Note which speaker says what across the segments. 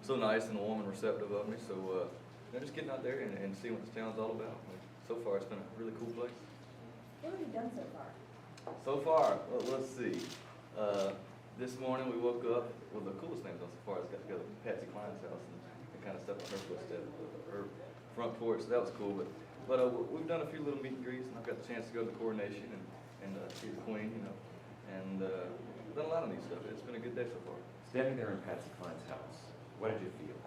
Speaker 1: so nice and warm and receptive of me. So just getting out there and seeing what this town's all about. So far, it's been a really cool place.
Speaker 2: What have you done so far?
Speaker 1: So far, let's see. This morning we woke up. Well, the coolest thing so far is got to go to Patsy Cline's house and kind of step on her footsteps, her front porch. So that was cool. But we've done a few little meet and greets, and I've got the chance to go to the coronation and see the Queen, and done a lot of neat stuff. It's been a good day so far.
Speaker 3: Standing there in Patsy Cline's house, what did you feel?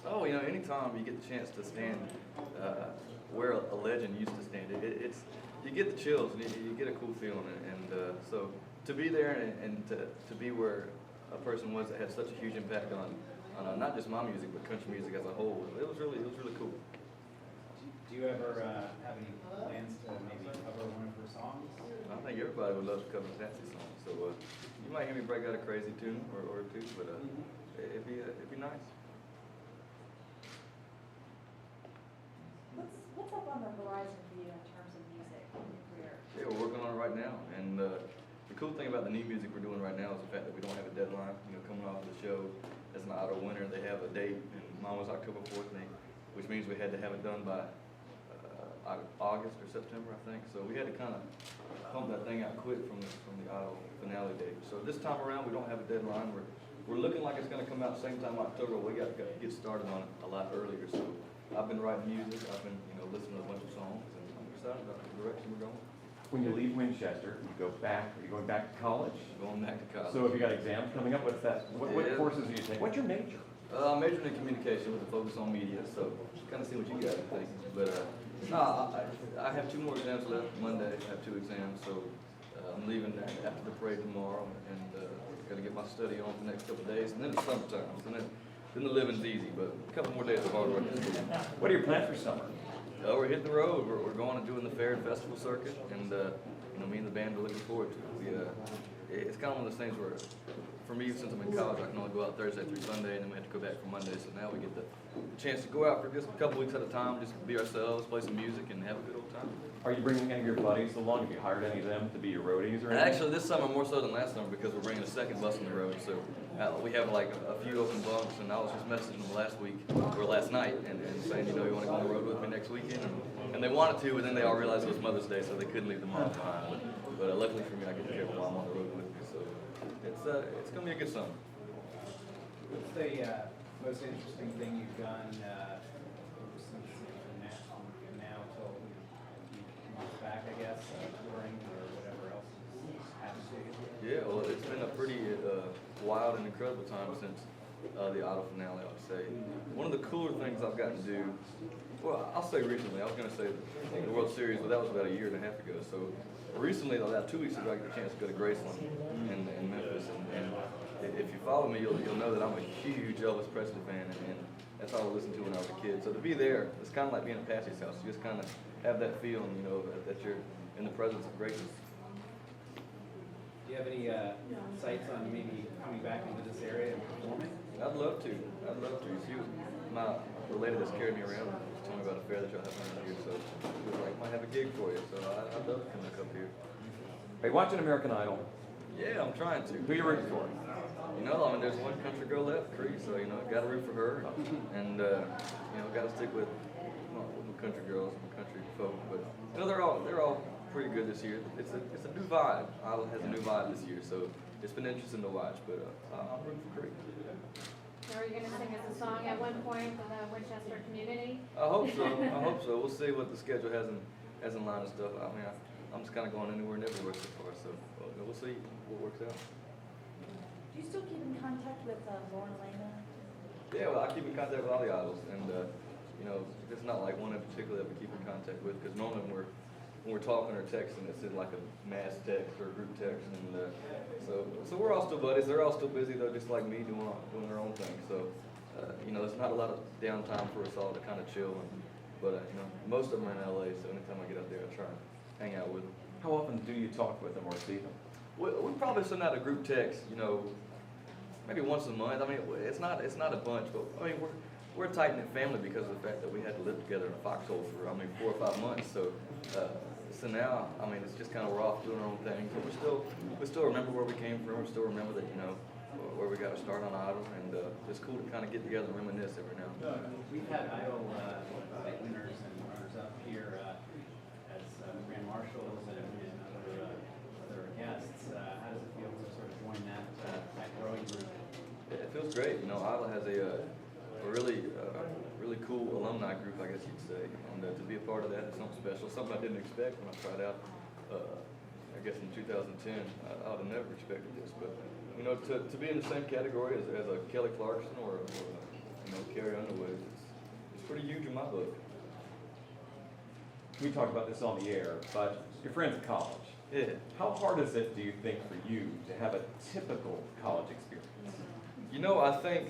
Speaker 1: Oh, anytime you get the chance to stand where a legend used to stand, it's you get the chills and you get a cool feeling, and so to be there and to be where a person was that had such a huge impact on not just my music but country music as a whole, it was really cool.
Speaker 4: Do you ever have any plans to maybe cover one of her songs?
Speaker 1: I think everybody would love to cover Patsy songs, so you might hear me break out a crazy tune or two, but it'd be nice.
Speaker 2: What's up on the horizon for you in terms of music in your career?
Speaker 1: Yeah, we're working on it right now, and the cool thing about the new music we're doing right now is the fact that we don't have a deadline. Coming off of the show as an idol winner, they have a date, and mine was October 4th, which means we had to have it done by August or September, I think. So we had to kind of pump that thing out quick from the idol finale date. So this time around, we don't have a deadline. We're looking like it's going to come out same time October. We got to get started on it a lot earlier. So I've been writing music. I've been listening to a bunch of songs, and I'm excited about the direction we're going.
Speaker 3: When you leave Winchester, you go back. Are you going back to college?
Speaker 1: Going back to college.
Speaker 3: So have you got exams coming up? What's that? What courses do you take? What's your major?
Speaker 1: I'm majoring in communication with a focus on media, so kind of see what you guys think. But no, I have 2 more exams left. Monday I have 2 exams, so I'm leaving after the parade tomorrow, and got to get my study on for the next couple of days, and then it's summertime, so then the living's easy, but a couple more days of hard work.
Speaker 3: What are your plans for summer?
Speaker 1: We're hitting the road. We're going and doing the fair and festival circuit, and me and the band are looking forward to it. It's kind of one of those things where, for me, since I'm in college, I can only go out Thursday through Sunday, and then we have to go back for Monday. So now we get the chance to go out for just a couple weeks at a time, just be ourselves, play some music, and have a good old time.
Speaker 3: Are you bringing any of your buddies along? Have you hired any of them to be your roadies or anything?
Speaker 1: Actually, this summer more so than last summer because we're bringing a second bus on the road. So we have like a few open bunks, and I was just messaging them last night, and saying, you want to go on the road with me next weekend, and they wanted to, but then they all realized it was Mother's Day, so they couldn't leave the mom behind. But luckily for me, I get to care while I'm on the road with me, so it's gonna be a good summer.
Speaker 4: What's the most interesting thing you've done since now till you come back, I guess, touring or whatever else has happened to you?
Speaker 1: Yeah, well, it's been a pretty wild and incredible time since the idol finale, I would say. One of the cooler things I've gotten to do, well, I'll say recently, I was going to say the World Series, but that was about a year and a half ago. So recently, about 2 weeks ago, I got the chance to go to Graceland in Memphis. And if you follow me, you'll know that I'm a huge Elvis Presley fan, and that's all I listened to when I was a kid. So to be there, it's kind of like being at Patsy's house. You just kind of have that feeling, that you're in the presence of greatness.
Speaker 4: Do you have any sights on maybe coming back into this area and performing?
Speaker 1: I'd love to. She was the lady that's carried me around was telling me about a fair that y'all have around here, so she was like, might have a gig for you, so I'd love to come back up here.
Speaker 3: Are you watching American Idol?
Speaker 1: Yeah, I'm trying to.
Speaker 3: Who are you rooting for?
Speaker 1: There's one country girl left, Cree, so, got to root for her, and, got to stick with country girls and country folk, but, they're all pretty good this year. It's a new vibe. Idol has a new vibe this year, so it's been interesting to watch, but I'm rooting for Cree.
Speaker 5: So are you going to sing us a song at one point for the Winchester community?
Speaker 1: I hope so. We'll see what the schedule has in line and stuff. I mean, I'm just kind of going anywhere and everywhere so far, so we'll see what works out.
Speaker 2: Do you still keep in contact with Lauren Lehman?
Speaker 1: Yeah, well, I keep in contact with all the idols, and it's not like one in particular that we keep in contact with, because normally when we're talking or texting, it's in like a mass text or a group text, and so we're all still buddies. They're all still busy though, just like me, doing their own thing. So there's not a lot of downtime for us all to kind of chill. But most of them are in LA, so anytime I get up there, I try and hang out with them.
Speaker 3: How often do you talk with them or see them?
Speaker 1: We probably send out a group text, maybe once a month. I mean, it's not a bunch, but I mean we're a tight-knit family because of the fact that we had to live together in a foxhole for 4 or 5 months. So now, it's just kind of we're off doing our own thing. But we still remember where we came from. We still remember that where we got to start on Idol, and it's cool to kind of get together and reminisce every now and then.
Speaker 4: We've had Idol winners and runners-up here as grand marshals and other guests. How does it feel to sort of join that growing group?
Speaker 1: It feels great. You know, Idol has a really cool alumni group, I guess you'd say, and to be a part of that is something special, something I didn't expect when I tried out. I guess in 2010, I would have never expected this, but you know, to be in the same category as a Kelly Clarkson or you know, Carrie Underwood, it's pretty huge in my book.
Speaker 3: We talked about this on the air, but your friends at college.
Speaker 1: Yeah.
Speaker 3: How hard is it, do you think, for you to have a typical college experience?
Speaker 1: You know, I think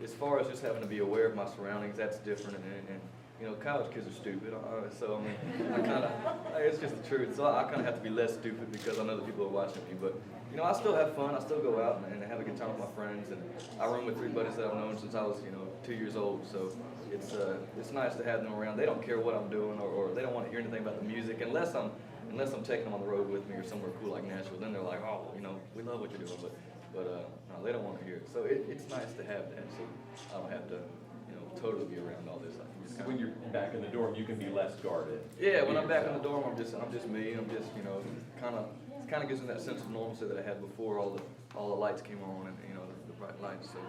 Speaker 1: as far as just having to be aware of my surroundings, that's different, and you know, college kids are stupid, so I mean, it's just the truth. So I kind of have to be less stupid because I know that people are watching me. But you know, I still have fun. I still go out and have a good time with my friends, and I room with 3 buddies that I've known since I was 2 years old. So it's nice to have them around. They don't care what I'm doing, or they don't want to hear anything about the music unless I'm taking them on the road with me or somewhere cool like Nashville. Then they're like, oh, you know, we love what you're doing, but no, they don't want to hear it. So it's nice to have that. So I don't have to totally be around all this. I can just
Speaker 3: When you're back in the dorm, you can be less guarded.
Speaker 1: Yeah, when I'm back in the dorm, I'm just me. I'm just kind of gives me that sense of normalcy that I had before all the lights came on and the bright lights. So,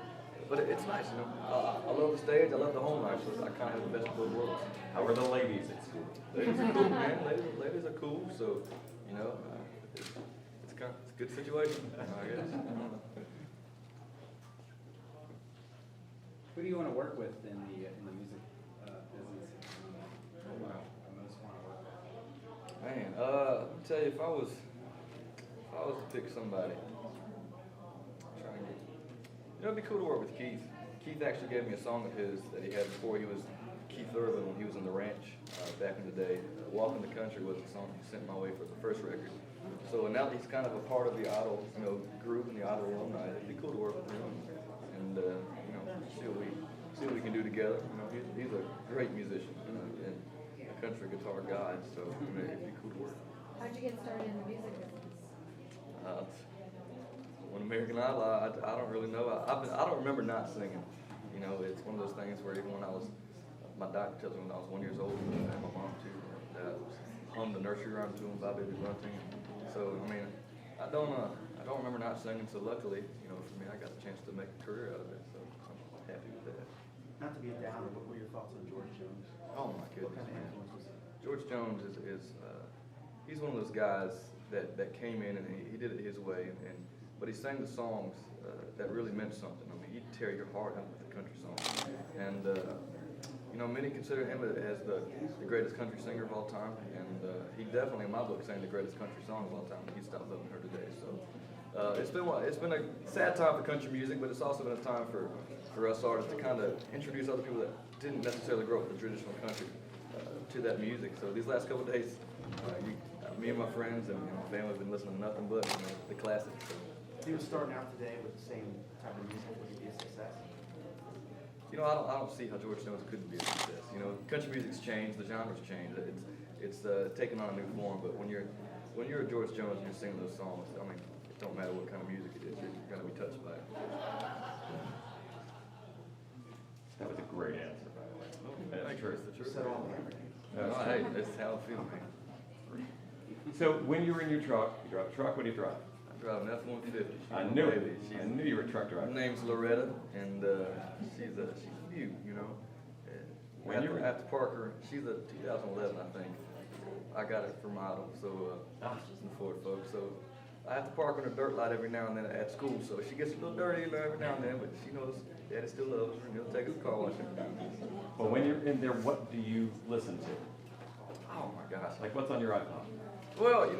Speaker 1: but it's nice. I love the stage. I love the home life. So I kind of have the best of both worlds.
Speaker 3: How are the ladies at school?
Speaker 1: Ladies are cool, man. Ladies are cool. So it's a good situation, I guess.
Speaker 4: Who do you want to work with in the music business?
Speaker 1: Oh, wow.
Speaker 4: Most want to work with?
Speaker 1: Man, I'll tell you, if I was to pick somebody, it'd be cool to work with Keith. Keith actually gave me a song of his that he had before he was Keith Urban when he was in the Ranch back in the day. Walking the Country was the song he sent my way for the first record. So now that he's kind of a part of the Idol, group and the Idol alumni, it'd be cool to work with him and see what we can do together. He's a great musician and a country guitar guy, so it'd be cool to work.
Speaker 5: How'd you get started in the music business?
Speaker 1: When American Idol, I don't really know. I don't remember not singing. It's one of those things where even when my doctor tells me when I was 1 year old, and my mom too, that I hummed the nursery rhyme to him, Bye Baby Bunting. So I don't remember not singing. So luckily, for me, I got the chance to make a career out of it. So I'm happy with that.
Speaker 6: Not to be a downer, what were your thoughts on George Jones?
Speaker 1: Oh my
Speaker 6: What
Speaker 1: goodness,
Speaker 6: kind of
Speaker 1: man.
Speaker 6: influence was he?
Speaker 1: George Jones is he's one of those guys that came in and he did it his way, but he sang the songs that really meant something. I mean, he'd tear your heart out with the country songs, and many consider him as the greatest country singer of all time, and he definitely, in my book, sang the greatest country song of all time. He stopped loving her today, so. It's been a sad time for country music, but it's also been a time for us artists to kind of introduce other people that didn't necessarily grow up with the traditional country to that music. So these last couple of days, me and my friends and my family have been listening to nothing but the classics. So.
Speaker 6: If he was starting out today with the same type of music, would he be a success?
Speaker 1: I don't see how George Jones couldn't be a success. Country music's changed, the genre's changed. It's taken on a new form. But when you're a George Jones and you're singing those songs, I mean, it don't matter what kind of music it is, you're gonna be touched by it.
Speaker 3: That was a great answer, by the way. That's true.
Speaker 1: It's the truth.
Speaker 6: Said all that.
Speaker 1: Hey, that's how I feel, man.
Speaker 3: So when you were in your truck, you drive a truck, what do you drive?
Speaker 1: I drive an F-150.
Speaker 3: I knew it. I knew you were a truck driver.
Speaker 1: Her name's Loretta, and she's a beaut,
Speaker 3: When you were
Speaker 1: at the Parker, she's a 2011, I think. I got it from Idol, so she's in Ford, folks. So I have to park on a dirt lot every now and then at school, so she gets a little dirty every now and then, but she knows Daddy still loves her, and he'll take us to car washing.
Speaker 3: Well, when you're in there, what do you listen to?
Speaker 1: Oh my gosh!
Speaker 3: Like, what's on your iPod?
Speaker 1: Well,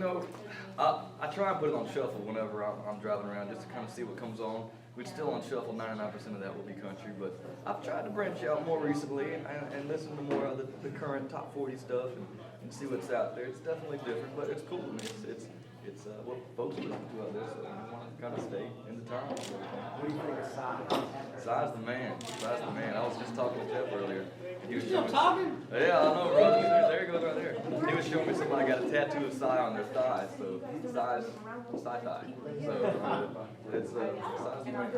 Speaker 1: I try and put it on shuffle whenever I'm driving around just to kind of see what comes on. We're still on shuffle, 99% of that will be country, but I've tried to branch out more recently and listen to more of the current top 40 stuff and see what's out there. It's definitely different, but it's cool. I mean, it's what folks listen to out there, so we want to kind of stay in the town.
Speaker 6: What do you think of size?
Speaker 1: Size the man, size the man. I was just talking with Jeff earlier. He was
Speaker 6: Still
Speaker 1: showing me
Speaker 6: talking?
Speaker 1: Yeah, I know, brother. There he goes right there. He was showing me somebody got a tattoo of Psy on their thigh, so size, Psy thigh. So it's size the man.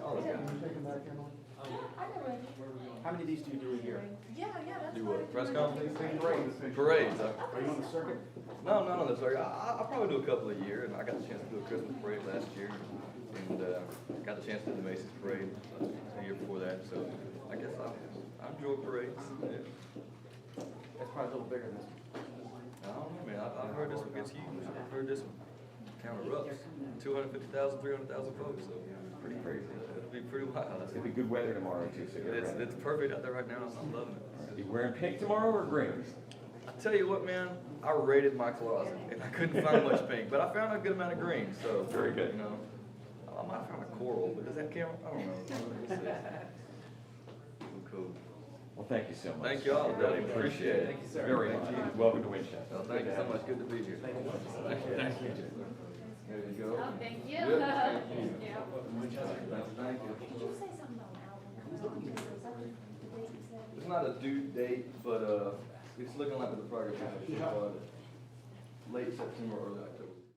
Speaker 1: All those guys.
Speaker 6: How many of these do you do a year?
Speaker 2: Yeah, that's
Speaker 1: Do what? Press conferences?
Speaker 6: Parades.
Speaker 1: Parades.
Speaker 6: Are you on the circuit?
Speaker 1: No, not on the circuit. I'll probably do a couple a year, and I got the chance to do a Christmas parade last year, and got the chance to do the Macy's parade the year before that. So I guess I enjoy parades. Yeah.
Speaker 6: That's probably a little bigger than this.
Speaker 1: I don't know, man. I've heard this one gets huge. I've heard this one kind of erupts. 250,000, 300,000 folks. So pretty crazy. It'll be pretty wild.
Speaker 3: It's gonna be good weather tomorrow too, so get ready.
Speaker 1: It's perfect out there right now. I'm loving it.
Speaker 3: You wearing pink tomorrow or green?
Speaker 1: I tell you what, man, I raided my closet and I couldn't find much pink, but I found a good amount of green. So
Speaker 3: Very good.
Speaker 1: You know, I might have found a coral, but does that count? I don't know. Cool.
Speaker 3: Well, thank you so much.
Speaker 1: Thank y'all.
Speaker 3: I really
Speaker 1: Definitely
Speaker 3: appreciate it.
Speaker 4: Thank you, sir.
Speaker 3: Very much. Welcome to Winchester.
Speaker 1: Well, thank you so much. Good to be here. Thank you. There you go.
Speaker 5: Oh, thank you.
Speaker 1: Good, thank you.
Speaker 5: Thank you.
Speaker 1: Thank you.
Speaker 2: Did you say something about an album coming on? Is that the date you said?
Speaker 1: It's not a due date, but it's looking like the progress. Late September, early October.